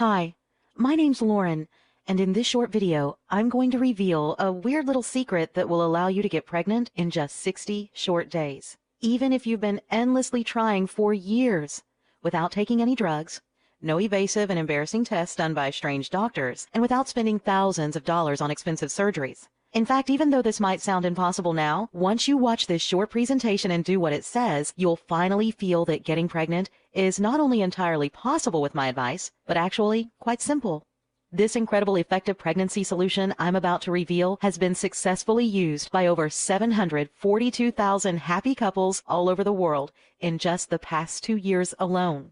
Hi, my name's Lauren, and in this short video, I'm going to reveal a weird little secret that will allow you to get pregnant in just 60 short days, even if you've been endlessly trying for years without taking any drugs, no evasive and embarrassing tests done by strange doctors, and without spending thousands of dollars on expensive surgeries. In fact, even though this might sound impossible now, once you watch this short presentation and do what it says, you'll finally feel that getting pregnant is not only entirely possible with my advice, but actually quite simple. This incredible effective pregnancy solution I'm about to reveal has been successfully used by over 742,000 happy couples all over the world in just the past 2 years alone.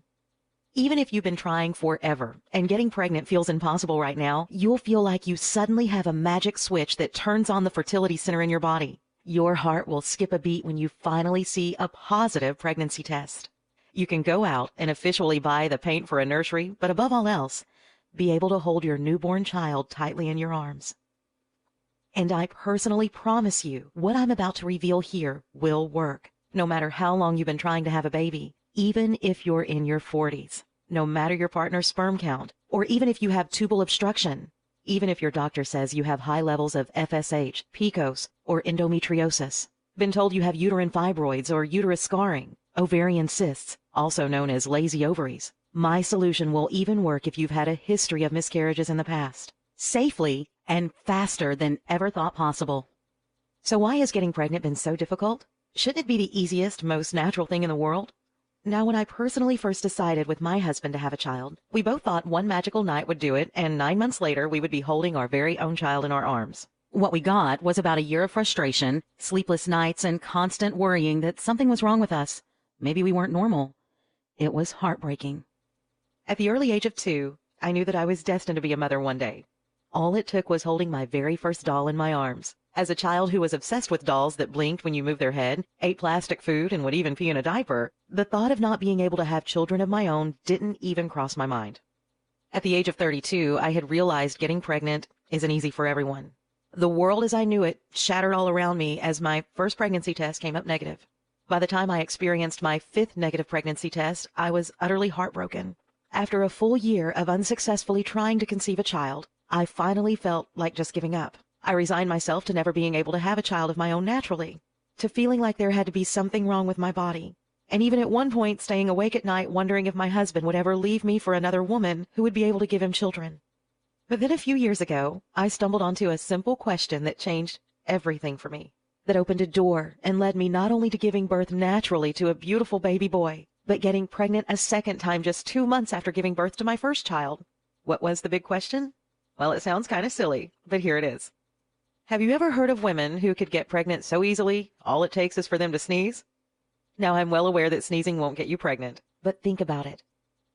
Even if you've been trying forever and getting pregnant feels impossible right now, you'll feel like you suddenly have a magic switch that turns on the fertility center in your body. Your heart will skip a beat when you finally see a positive pregnancy test. You can go out and officially buy the paint for a nursery, but above all else, be able to hold your newborn child tightly in your arms. And I personally promise you, what I'm about to reveal here will work, no matter how long you've been trying to have a baby, even if you're in your 40s. No matter your partner's sperm count, or even if you have tubal obstruction, even if your doctor says you have high levels of FSH, PCOS, or endometriosis, been told you have uterine fibroids or uterus scarring, ovarian cysts, also known as lazy ovaries. My solution will even work if you've had a history of miscarriages in the past, safely and faster than ever thought possible. So why has getting pregnant been so difficult? Shouldn't it be the easiest, most natural thing in the world? Now, when I personally first decided with my husband to have a child, we both thought one magical night would do it, and 9 months later, we would be holding our very own child in our arms. What we got was about a year of frustration, sleepless nights, and constant worrying that something was wrong with us. Maybe we weren't normal. It was heartbreaking. At the early age of 2, I knew that I was destined to be a mother one day. All it took was holding my very first doll in my arms. As a child who was obsessed with dolls that blinked when you moved their head, ate plastic food, and would even pee in a diaper, the thought of not being able to have children of my own didn't even cross my mind. At the age of 32, I had realized getting pregnant isn't easy for everyone. The world as I knew it shattered all around me as my first pregnancy test came up negative. By the time I experienced my 5th negative pregnancy test, I was utterly heartbroken. After a full year of unsuccessfully trying to conceive a child, I finally felt like just giving up. I resigned myself to never being able to have a child of my own naturally, to feeling like there had to be something wrong with my body, and even at one point staying awake at night wondering if my husband would ever leave me for another woman who would be able to give him children. But then a few years ago, I stumbled onto a simple question that changed everything for me, that opened a door and led me not only to giving birth naturally to a beautiful baby boy, but getting pregnant a second time just 2 months after giving birth to my first child. What was the big question? Well, it sounds kind of silly, but here it is. Have you ever heard of women who could get pregnant so easily, all it takes is for them to sneeze? Now, I'm well aware that sneezing won't get you pregnant, but think about it.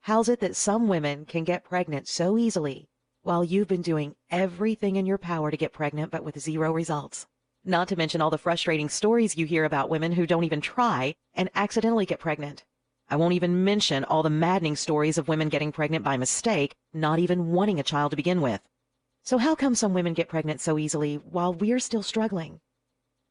How's it that some women can get pregnant so easily while you've been doing everything in your power to get pregnant but with 0 results? Not to mention all the frustrating stories you hear about women who don't even try and accidentally get pregnant. I won't even mention all the maddening stories of women getting pregnant by mistake, not even wanting a child to begin with. So how come some women get pregnant so easily while we're still struggling?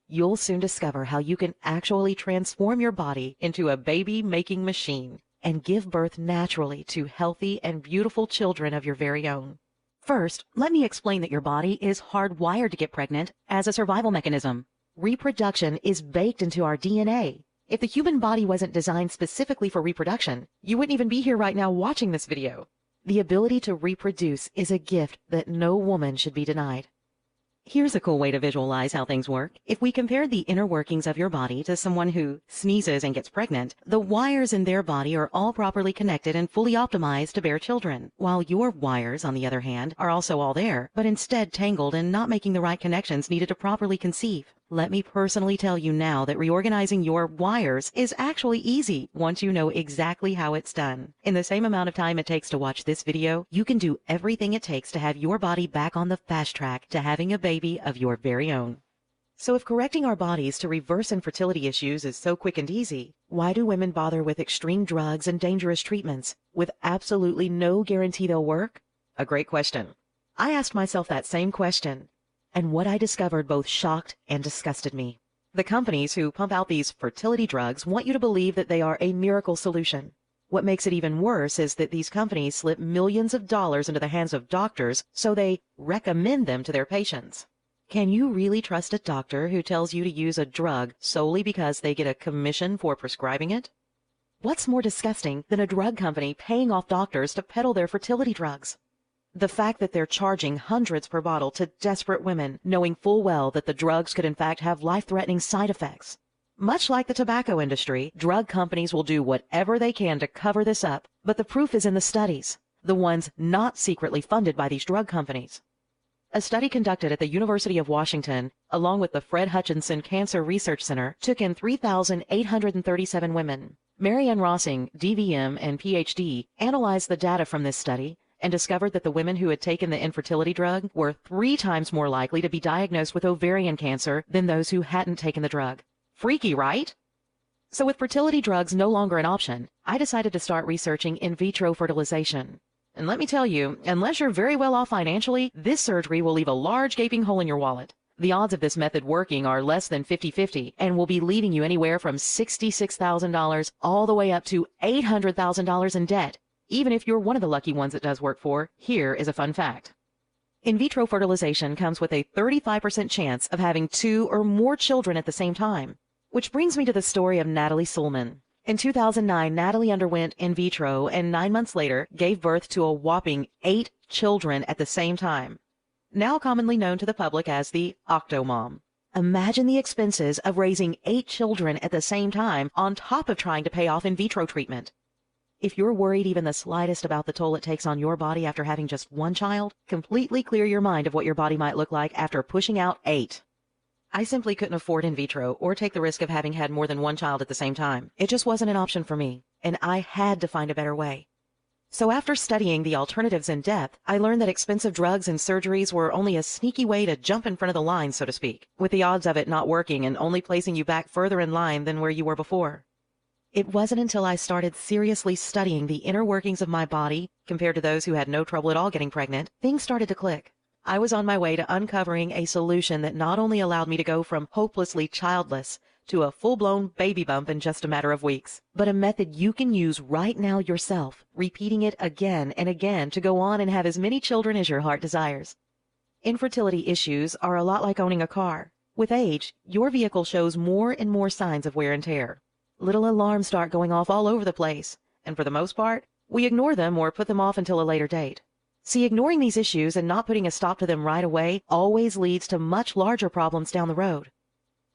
You'll soon discover how you can actually transform your body into a baby-making machine and give birth naturally to healthy and beautiful children of your very own. First, let me explain that your body is hardwired to get pregnant as a survival mechanism. Reproduction is baked into our DNA. If the human body wasn't designed specifically for reproduction, you wouldn't even be here right now watching this video. The ability to reproduce is a gift that no woman should be denied. Here's a cool way to visualize how things work. If we compared the inner workings of your body to someone who sneezes and gets pregnant, the wires in their body are all properly connected and fully optimized to bear children, while your wires, on the other hand, are also all there, but instead tangled and not making the right connections needed to properly conceive. Let me personally tell you now that reorganizing your wires is actually easy once you know exactly how it's done. In the same amount of time it takes to watch this video, you can do everything it takes to have your body back on the fast track to having a baby of your very own. So if correcting our bodies to reverse infertility issues is so quick and easy, why do women bother with extreme drugs and dangerous treatments with absolutely no guarantee they'll work? A great question. I asked myself that same question, and what I discovered both shocked and disgusted me. The companies who pump out these fertility drugs want you to believe that they are a miracle solution. What makes it even worse is that these companies slip millions of dollars into the hands of doctors so they recommend them to their patients. Can you really trust a doctor who tells you to use a drug solely because they get a commission for prescribing it? What's more disgusting than a drug company paying off doctors to peddle their fertility drugs? The fact that they're charging hundreds per bottle to desperate women, knowing full well that the drugs could in fact have life-threatening side effects. Much like the tobacco industry, drug companies will do whatever they can to cover this up, but the proof is in the studies, the ones not secretly funded by these drug companies. A study conducted at the University of Washington, along with the Fred Hutchinson Cancer Research Center, took in 3,837 women. Marianne Rossing, DVM and PhD, analyzed the data from this study and discovered that the women who had taken the infertility drug were 3 times more likely to be diagnosed with ovarian cancer than those who hadn't taken the drug. Freaky, right? So with fertility drugs no longer an option, I decided to start researching in vitro fertilization. And let me tell you, unless you're very well off financially, this surgery will leave a large gaping hole in your wallet. The odds of this method working are less than 50-50 and will be leaving you anywhere from $66,000 all the way up to $800,000 in debt. Even if you're one of the lucky ones it does work for, here is a fun fact. In vitro fertilization comes with a 35% chance of having 2 or more children at the same time. Which brings me to the story of Natalie Sullman. In 2009, Natalie underwent in vitro and 9 months later gave birth to a whopping 8 children at the same time. Now commonly known to the public as the Octomom. Imagine the expenses of raising 8 children at the same time on top of trying to pay off in vitro treatment. If you're worried even the slightest about the toll it takes on your body after having just 1 child, completely clear your mind of what your body might look like after pushing out 8. I simply couldn't afford in vitro or take the risk of having had more than 1 child at the same time. It just wasn't an option for me, and I had to find a better way. So after studying the alternatives in depth, I learned that expensive drugs and surgeries were only a sneaky way to jump in front of the line, so to speak, with the odds of it not working and only placing you back further in line than where you were before. It wasn't until I started seriously studying the inner workings of my body, compared to those who had no trouble at all getting pregnant, things started to click. I was on my way to uncovering a solution that not only allowed me to go from hopelessly childless to a full-blown baby bump in just a matter of weeks, but a method you can use right now yourself, repeating it again and again to go on and have as many children as your heart desires. Infertility issues are a lot like owning a car. With age, your vehicle shows more and more signs of wear and tear. Little alarms start going off all over the place, and for the most part, we ignore them or put them off until a later date. See, ignoring these issues and not putting a stop to them right away always leads to much larger problems down the road.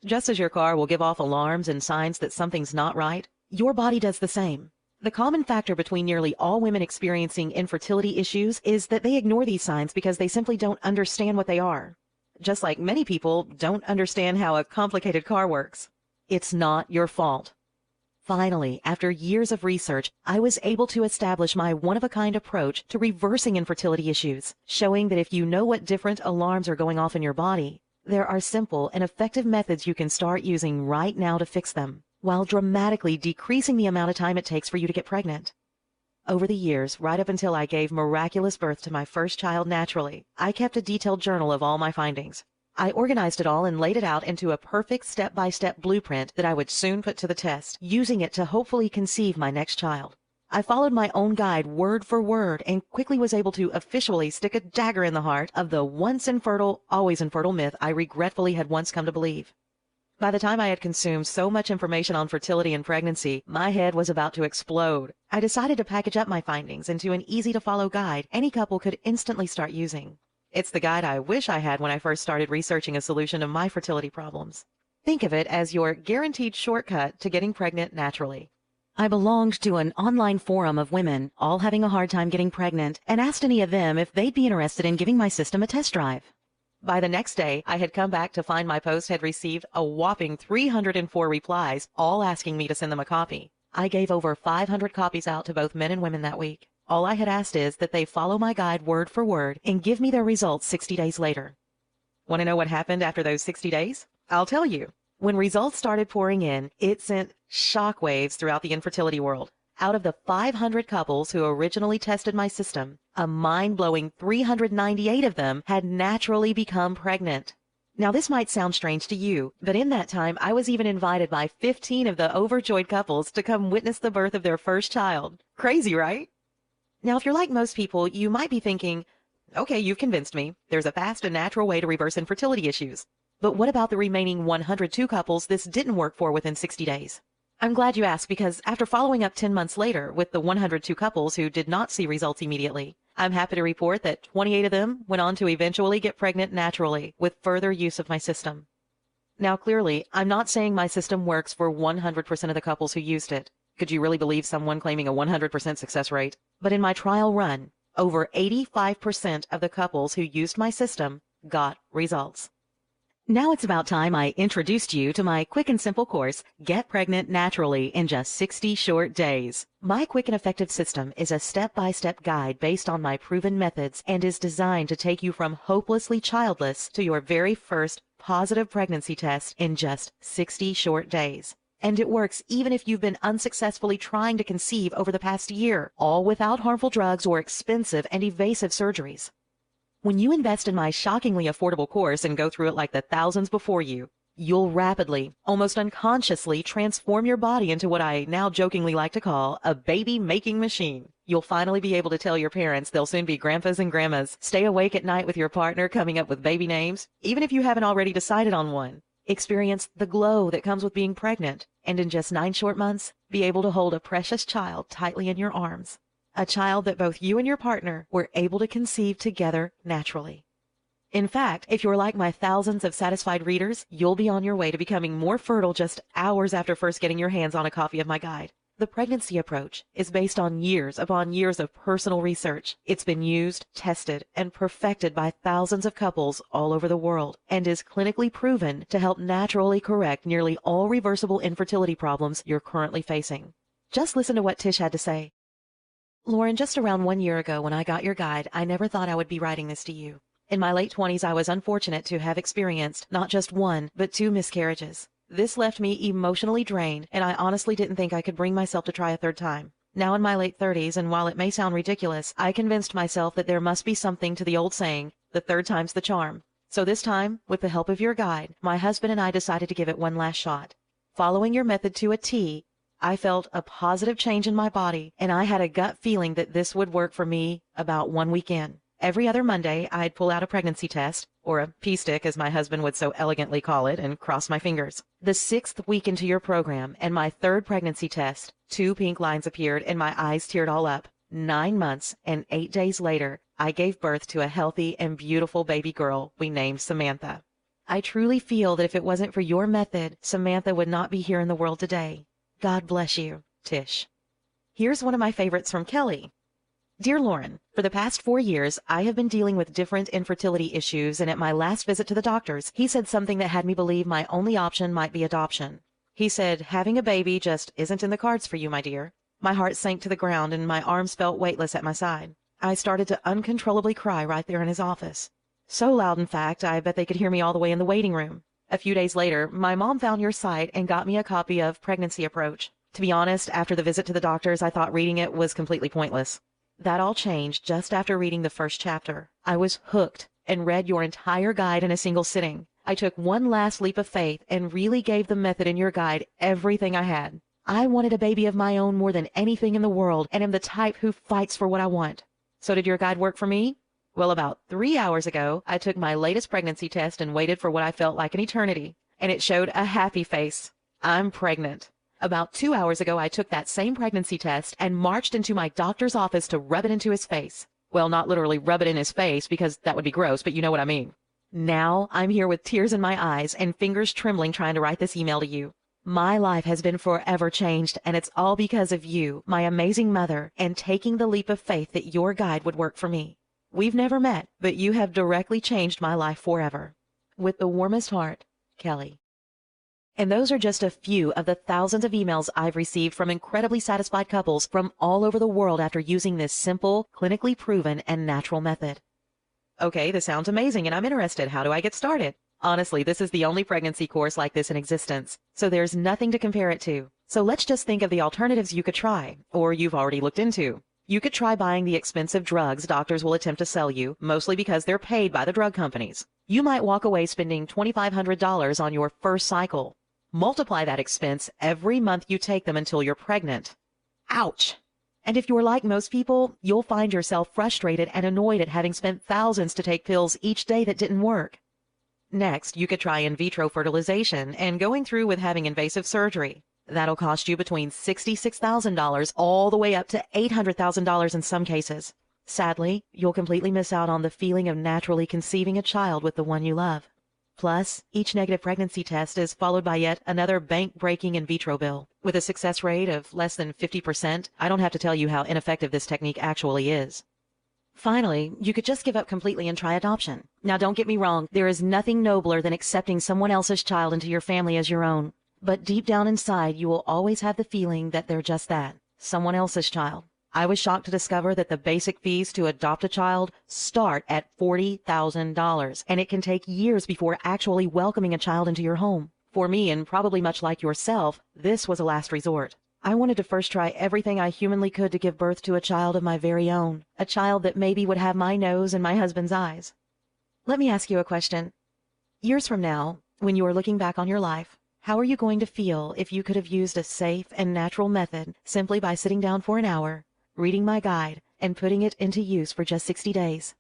Just as your car will give off alarms and signs that something's not right, your body does the same. The common factor between nearly all women experiencing infertility issues is that they ignore these signs because they simply don't understand what they are. Just like many people don't understand how a complicated car works. It's not your fault. Finally, after years of research, I was able to establish my one-of-a-kind approach to reversing infertility issues, showing that if you know what different alarms are going off in your body, there are simple and effective methods you can start using right now to fix them, while dramatically decreasing the amount of time it takes for you to get pregnant. Over the years, right up until I gave miraculous birth to my first child naturally, I kept a detailed journal of all my findings. I organized it all and laid it out into a perfect step-by-step blueprint that I would soon put to the test, using it to hopefully conceive my next child. I followed my own guide word for word and quickly was able to officially stick a dagger in the heart of the once infertile, always infertile myth I regretfully had once come to believe. By the time I had consumed so much information on fertility and pregnancy, my head was about to explode. I decided to package up my findings into an easy-to-follow guide any couple could instantly start using. It's the guide I wish I had when I first started researching a solution to my fertility problems. Think of it as your guaranteed shortcut to getting pregnant naturally. I belonged to an online forum of women, all having a hard time getting pregnant, and asked any of them if they'd be interested in giving my system a test drive. By the next day, I had come back to find my post had received a whopping 304 replies, all asking me to send them a copy. I gave over 500 copies out to both men and women that week. All I had asked is that they follow my guide word for word and give me their results 60 days later. Want to know what happened after those 60 days? I'll tell you. When results started pouring in, it sent shockwaves throughout the infertility world. Out of the 500 couples who originally tested my system, a mind-blowing 398 of them had naturally become pregnant. Now, this might sound strange to you, but in that time, I was even invited by 15 of the overjoyed couples to come witness the birth of their first child. Crazy, right? Now, if you're like most people, you might be thinking, okay, you've convinced me. There's a fast and natural way to reverse infertility issues. But what about the remaining 102 couples this didn't work for within 60 days? I'm glad you asked, because after following up 10 months later with the 102 couples who did not see results immediately, I'm happy to report that 28 of them went on to eventually get pregnant naturally with further use of my system. Now, clearly, I'm not saying my system works for 100% of the couples who used it. Could you really believe someone claiming a 100% success rate? But in my trial run, over 85% of the couples who used my system got results. Now it's about time I introduced you to my quick and simple course, Get Pregnant Naturally in Just 60 Short Days. My quick and effective system is a step-by-step guide based on my proven methods and is designed to take you from hopelessly childless to your very first positive pregnancy test in just 60 short days. And it works even if you've been unsuccessfully trying to conceive over the past year, all without harmful drugs or expensive and evasive surgeries. When you invest in my shockingly affordable course and go through it like the thousands before you, you'll rapidly, almost unconsciously, transform your body into what I now jokingly like to call a baby-making machine. You'll finally be able to tell your parents they'll soon be grandpas and grandmas, stay awake at night with your partner coming up with baby names, even if you haven't already decided on one. Experience the glow that comes with being pregnant, and in just 9 short months, be able to hold a precious child tightly in your arms. A child that both you and your partner were able to conceive together naturally. In fact, if you're like my thousands of satisfied readers, you'll be on your way to becoming more fertile just hours after first getting your hands on a copy of my guide. The pregnancy approach is based on years upon years of personal research. It's been used, tested, and perfected by thousands of couples all over the world, and is clinically proven to help naturally correct nearly all reversible infertility problems you're currently facing. Just listen to what Tish had to say. Lauren, just around 1 year ago when I got your guide, I never thought I would be writing this to you. In my late 20s, I was unfortunate to have experienced not just 1, but 2 miscarriages. This left me emotionally drained, and I honestly didn't think I could bring myself to try a 3rd time. Now in my late 30s, and while it may sound ridiculous, I convinced myself that there must be something to the old saying, the 3rd time's the charm. So this time, with the help of your guide, my husband and I decided to give it one last shot. Following your method to a T, I felt a positive change in my body, and I had a gut feeling that this would work for me about 1 week in. Every other Monday, I'd pull out a pregnancy test, or a pee-stick as my husband would so elegantly call it, and cross my fingers. The 6th week into your program, and my 3rd pregnancy test, 2 pink lines appeared and my eyes teared all up. 9 months and 8 days later, I gave birth to a healthy and beautiful baby girl we named Samantha. I truly feel that if it wasn't for your method, Samantha would not be here in the world today. God bless you, Tish. Here's one of my favorites from Kelly. Dear Lauren, for the past 4 years, I have been dealing with different infertility issues, and at my last visit to the doctors, he said something that had me believe my only option might be adoption. He said, having a baby just isn't in the cards for you, my dear. My heart sank to the ground and my arms felt weightless at my side. I started to uncontrollably cry right there in his office. So loud, in fact, I bet they could hear me all the way in the waiting room. A few days later, my mom found your site and got me a copy of Pregnancy Approach. To be honest, after the visit to the doctors, I thought reading it was completely pointless. That all changed just after reading the first chapter. I was hooked and read your entire guide in a single sitting. I took one last leap of faith and really gave the method in your guide everything I had. I wanted a baby of my own more than anything in the world, and am the type who fights for what I want. So did your guide work for me? Well, about 3 hours ago, I took my latest pregnancy test and waited for what I felt like an eternity, and it showed a happy face. I'm pregnant. About 2 hours ago, I took that same pregnancy test and marched into my doctor's office to rub it into his face. Well, not literally rub it in his face, because that would be gross, but you know what I mean. Now, I'm here with tears in my eyes and fingers trembling trying to write this email to you. My life has been forever changed, and it's all because of you, my amazing mother, and taking the leap of faith that your guide would work for me. We've never met, but you have directly changed my life forever. With the warmest heart, Kelly. And those are just a few of the thousands of emails I've received from incredibly satisfied couples from all over the world after using this simple, clinically proven, and natural method. Okay, this sounds amazing and I'm interested. How do I get started? Honestly, this is the only pregnancy course like this in existence, so there's nothing to compare it to. So let's just think of the alternatives you could try, or you've already looked into. You could try buying the expensive drugs doctors will attempt to sell you, mostly because they're paid by the drug companies. You might walk away spending $2,500 on your first cycle. Multiply that expense every month you take them until you're pregnant. Ouch! And if you're like most people, you'll find yourself frustrated and annoyed at having spent thousands to take pills each day that didn't work. Next, you could try in vitro fertilization and going through with having invasive surgery. That'll cost you between $66,000 all the way up to $800,000 in some cases. Sadly, you'll completely miss out on the feeling of naturally conceiving a child with the one you love. Plus, each negative pregnancy test is followed by yet another bank-breaking in vitro bill. With a success rate of less than 50%, I don't have to tell you how ineffective this technique actually is. Finally, you could just give up completely and try adoption. Now, don't get me wrong, there is nothing nobler than accepting someone else's child into your family as your own. But deep down inside, you will always have the feeling that they're just that, someone else's child. I was shocked to discover that the basic fees to adopt a child start at $40,000, and it can take years before actually welcoming a child into your home. For me, and probably much like yourself, this was a last resort. I wanted to first try everything I humanly could to give birth to a child of my very own, a child that maybe would have my nose and my husband's eyes. Let me ask you a question. Years from now, when you are looking back on your life, how are you going to feel if you could have used a safe and natural method simply by sitting down for an hour, reading my guide, and putting it into use for just 60 days?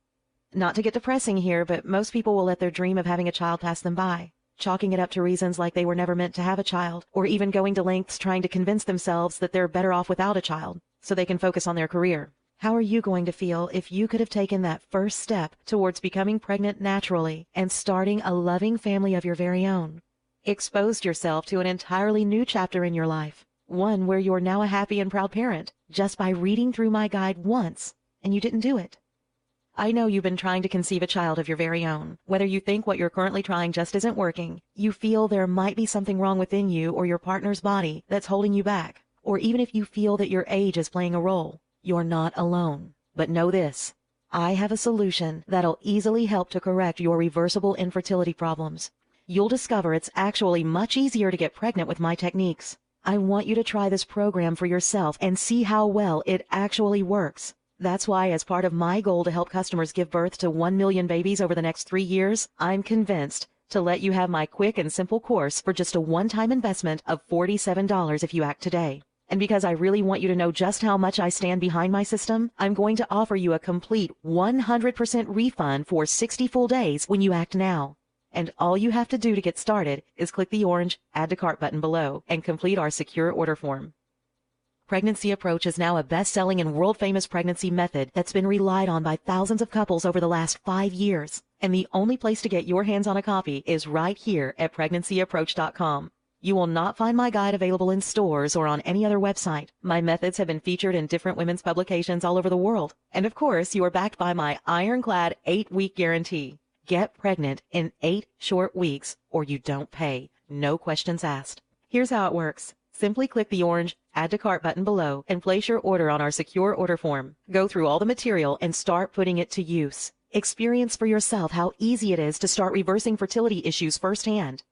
Not to get depressing here, but most people will let their dream of having a child pass them by, chalking it up to reasons like they were never meant to have a child, or even going to lengths trying to convince themselves that they're better off without a child, so they can focus on their career. How are you going to feel if you could have taken that first step towards becoming pregnant naturally and starting a loving family of your very own? Exposed yourself to an entirely new chapter in your life, one where you're now a happy and proud parent, just by reading through my guide once, and you didn't do it. I know you've been trying to conceive a child of your very own. Whether you think what you're currently trying just isn't working, you feel there might be something wrong within you or your partner's body that's holding you back, or even if you feel that your age is playing a role, you're not alone. But know this, I have a solution that'll easily help to correct your reversible infertility problems. You'll discover it's actually much easier to get pregnant with my techniques. I want you to try this program for yourself and see how well it actually works. That's why, as part of my goal to help customers give birth to 1 million babies over the next 3 years, I'm convinced to let you have my quick and simple course for just a one-time investment of $47 if you act today. And because I really want you to know just how much I stand behind my system, I'm going to offer you a complete 100% refund for 60 full days when you act now. And all you have to do to get started is click the orange Add to Cart button below and complete our secure order form. Pregnancy Approach is now a best-selling and world-famous pregnancy method that's been relied on by thousands of couples over the last 5 years. And the only place to get your hands on a copy is right here at pregnancyapproach.com. You will not find my guide available in stores or on any other website. My methods have been featured in different women's publications all over the world. And of course, you are backed by my ironclad 8-week guarantee. Get pregnant in 8 short weeks or you don't pay. No questions asked. Here's how it works. Simply click the orange Add to Cart button below and place your order on our secure order form. Go through all the material and start putting it to use. Experience for yourself how easy it is to start reversing fertility issues firsthand.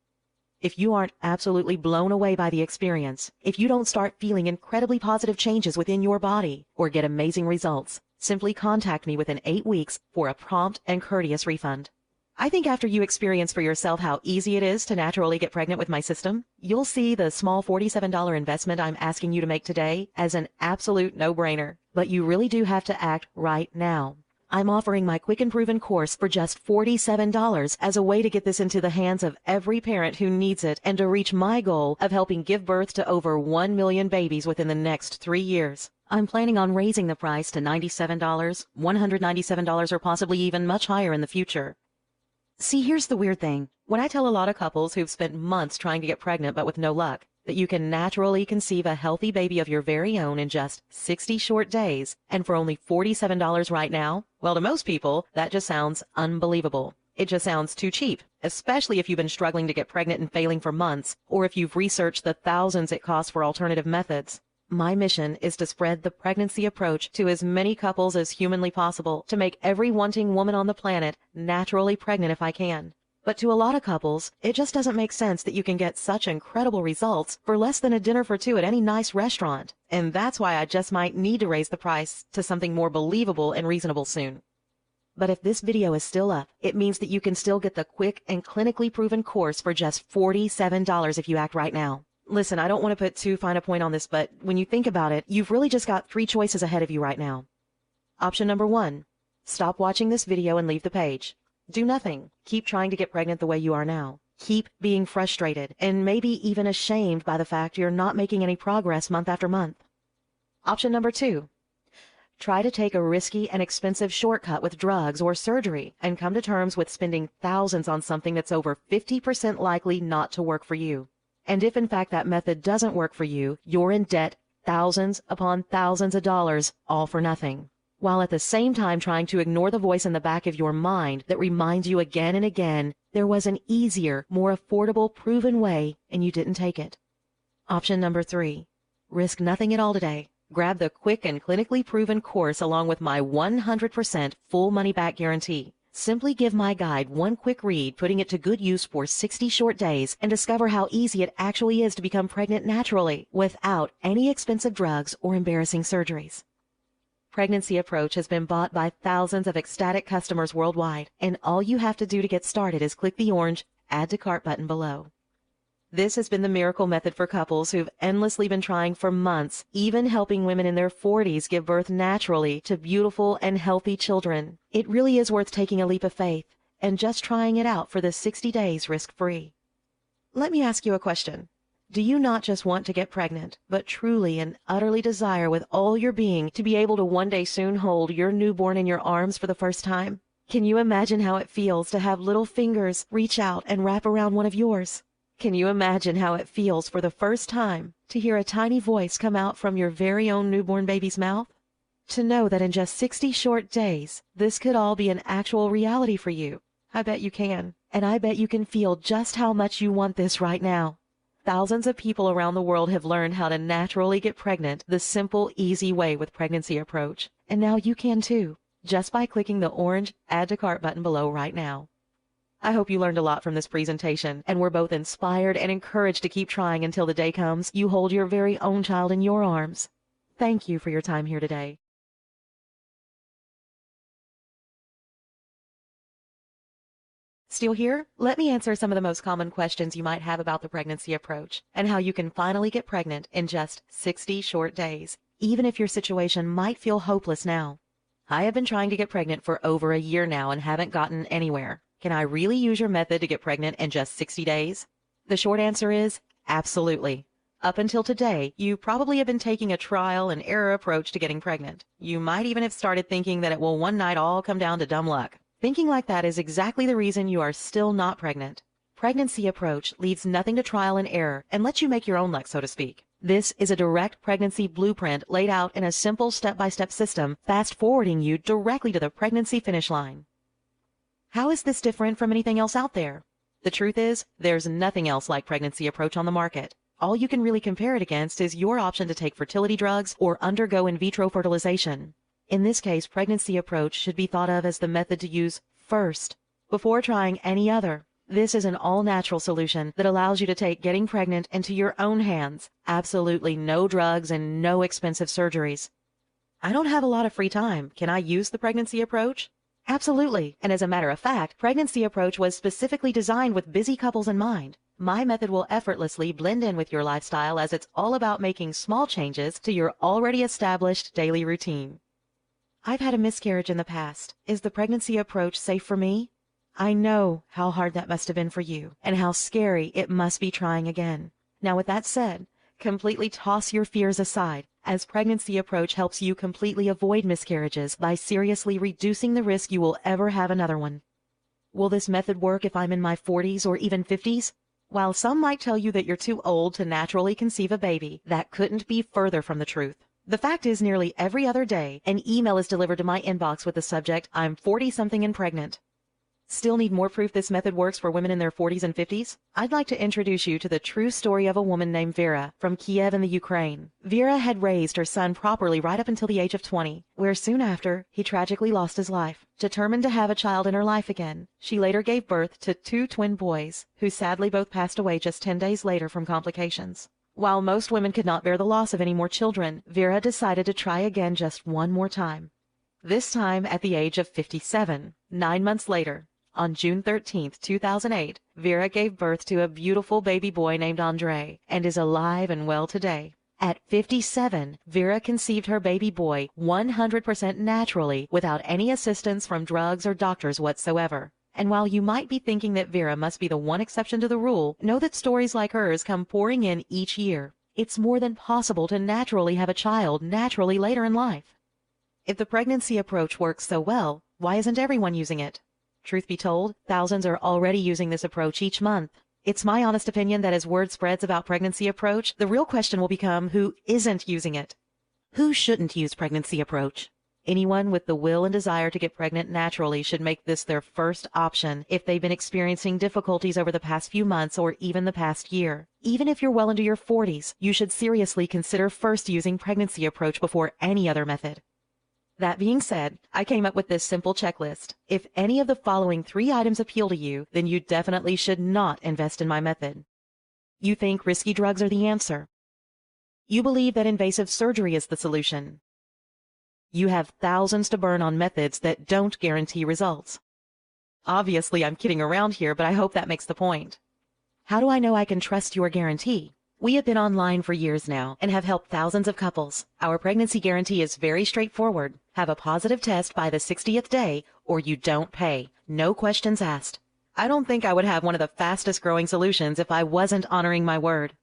If you aren't absolutely blown away by the experience, if you don't start feeling incredibly positive changes within your body or get amazing results, simply contact me within 8 weeks for a prompt and courteous refund. I think after you experience for yourself how easy it is to naturally get pregnant with my system, you'll see the small $47 investment I'm asking you to make today as an absolute no-brainer. But you really do have to act right now. I'm offering my quick and proven course for just $47 as a way to get this into the hands of every parent who needs it and to reach my goal of helping give birth to over 1 million babies within the next 3 years. I'm planning on raising the price to $97, $197, or possibly even much higher in the future. See, here's the weird thing. When I tell a lot of couples who've spent months trying to get pregnant but with no luck, that you can naturally conceive a healthy baby of your very own in just 60 short days and for only $47 right now, well, to most people, that just sounds unbelievable. It just sounds too cheap, especially if you've been struggling to get pregnant and failing for months, or if you've researched the thousands it costs for alternative methods. My mission is to spread the pregnancy approach to as many couples as humanly possible, to make every wanting woman on the planet naturally pregnant if I can. But to a lot of couples, it just doesn't make sense that you can get such incredible results for less than a dinner for two at any nice restaurant. And that's why I just might need to raise the price to something more believable and reasonable soon. But if this video is still up, it means that you can still get the quick and clinically proven course for just $47 if you act right now. Listen, I don't want to put too fine a point on this, but when you think about it, you've really just got 3 choices ahead of you right now. Option number 1, stop watching this video and leave the page. Do nothing. Keep trying to get pregnant the way you are now. Keep being frustrated and maybe even ashamed by the fact you're not making any progress month after month. Option number 2, try to take a risky and expensive shortcut with drugs or surgery and come to terms with spending thousands on something that's over 50% likely not to work for you. And if in fact that method doesn't work for you, you're in debt thousands upon thousands of dollars, all for nothing, while at the same time trying to ignore the voice in the back of your mind that reminds you again and again there was an easier, more affordable, proven way and you didn't take it. Option number 3, risk nothing at all today. Grab the quick and clinically proven course along with my 100% full money-back guarantee. Simply give my guide one quick read, putting it to good use for 60 short days, and discover how easy it actually is to become pregnant naturally without any expensive drugs or embarrassing surgeries. Pregnancy Approach has been bought by thousands of ecstatic customers worldwide, and all you have to do to get started is click the orange Add to Cart button below. This has been the miracle method for couples who've endlessly been trying for months, even helping women in their 40s give birth naturally to beautiful and healthy children. It really is worth taking a leap of faith and just trying it out for the 60 days risk-free. Let me ask you a question. Do you not just want to get pregnant, but truly and utterly desire with all your being to be able to one day soon hold your newborn in your arms for the first time? Can you imagine how it feels to have little fingers reach out and wrap around one of yours? Can you imagine how it feels for the first time to hear a tiny voice come out from your very own newborn baby's mouth? To know that in just 60 short days, this could all be an actual reality for you. I bet you can. And I bet you can feel just how much you want this right now. Thousands of people around the world have learned how to naturally get pregnant the simple, easy way with Pregnancy Approach. And now you can too, just by clicking the orange Add to Cart button below right now. I hope you learned a lot from this presentation and were both inspired and encouraged to keep trying until the day comes you hold your very own child in your arms. Thank you for your time here today. Still here? Let me answer some of the most common questions you might have about the Pregnancy Approach and how you can finally get pregnant in just 60 short days, even if your situation might feel hopeless now. I have been trying to get pregnant for over a year now and haven't gotten anywhere. Can I really use your method to get pregnant in just 60 days? The short answer is absolutely. Up until today, you probably have been taking a trial and error approach to getting pregnant. You might even have started thinking that it will one night all come down to dumb luck. Thinking like that is exactly the reason you are still not pregnant. Pregnancy Approach leaves nothing to trial and error and lets you make your own luck, so to speak. This is a direct pregnancy blueprint laid out in a simple step-by-step system, fast-forwarding you directly to the pregnancy finish line. How is this different from anything else out there? The truth is, there's nothing else like Pregnancy Approach on the market. All you can really compare it against is your option to take fertility drugs or undergo in vitro fertilization. In this case, Pregnancy Approach should be thought of as the method to use first, before trying any other. This is an all-natural solution that allows you to take getting pregnant into your own hands. Absolutely no drugs and no expensive surgeries. I don't have a lot of free time. Can I use the Pregnancy Approach? Absolutely. And as a matter of fact, Pregnancy Approach was specifically designed with busy couples in mind. My method will effortlessly blend in with your lifestyle as it's all about making small changes to your already established daily routine. I've had a miscarriage in the past. Is the Pregnancy Approach safe for me? I know how hard that must have been for you and how scary it must be trying again. Now, with that said, completely toss your fears aside, as Pregnancy Approach helps you completely avoid miscarriages by seriously reducing the risk you will ever have another one. Will this method work if I'm in my 40s or even 50s? While some might tell you that you're too old to naturally conceive a baby, that couldn't be further from the truth. The fact is, nearly every other day, an email is delivered to my inbox with the subject, "I'm 40-something and pregnant." Still need more proof this method works for women in their 40s and 50s? I'd like to introduce you to the true story of a woman named Vera from Kiev in the Ukraine. Vera had raised her son properly right up until the age of 20, where soon after, he tragically lost his life. Determined to have a child in her life again, she later gave birth to 2 twin boys, who sadly both passed away just 10 days later from complications. While most women could not bear the loss of any more children, Vera decided to try again just one more time. This time at the age of 57, 9 months later. On June 13, 2008, Vera gave birth to a beautiful baby boy named Andre and is alive and well today. At 57, Vera conceived her baby boy 100% naturally without any assistance from drugs or doctors whatsoever. And while you might be thinking that Vera must be the one exception to the rule, know that stories like hers come pouring in each year. It's more than possible to naturally have a child naturally later in life. If the pregnancy approach works so well, why isn't everyone using it? Truth be told, thousands are already using this approach each month. It's my honest opinion that as word spreads about pregnancy approach, the real question will become who isn't using it. Who shouldn't use pregnancy approach? Anyone with the will and desire to get pregnant naturally should make this their first option if they've been experiencing difficulties over the past few months or even the past year. Even if you're well into your 40s, you should seriously consider first using pregnancy approach before any other method. That being said, I came up with this simple checklist. If any of the following 3 items appeal to you, then you definitely should not invest in my method. You think risky drugs are the answer. You believe that invasive surgery is the solution. You have thousands to burn on methods that don't guarantee results. Obviously, I'm kidding around here, but I hope that makes the point. How do I know I can trust your guarantee? We have been online for years now and have helped thousands of couples. Our pregnancy guarantee is very straightforward. Have a positive test by the 60th day or you don't pay. No questions asked. I don't think I would have one of the fastest growing solutions if I wasn't honoring my word.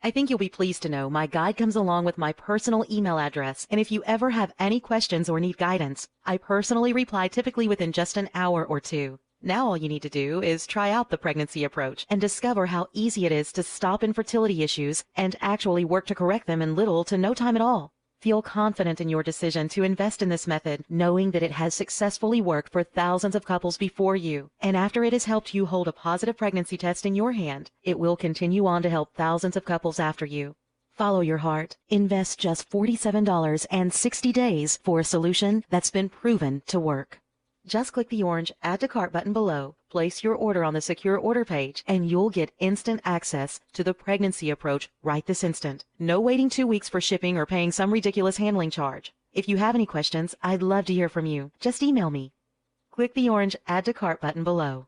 I think you'll be pleased to know my guide comes along with my personal email address, and if you ever have any questions or need guidance, I personally reply typically within just an hour or 2. Now all you need to do is try out the pregnancy approach and discover how easy it is to stop infertility issues and actually work to correct them in little to no time at all. Feel confident in your decision to invest in this method, knowing that it has successfully worked for thousands of couples before you. And after it has helped you hold a positive pregnancy test in your hand, it will continue on to help thousands of couples after you. Follow your heart. Invest just $47 and 60 days for a solution that's been proven to work. Just click the orange Add to Cart button below, place your order on the secure order page, and you'll get instant access to the pregnancy approach right this instant. No waiting 2 weeks for shipping or paying some ridiculous handling charge. If you have any questions, I'd love to hear from you. Just email me. Click the orange Add to Cart button below.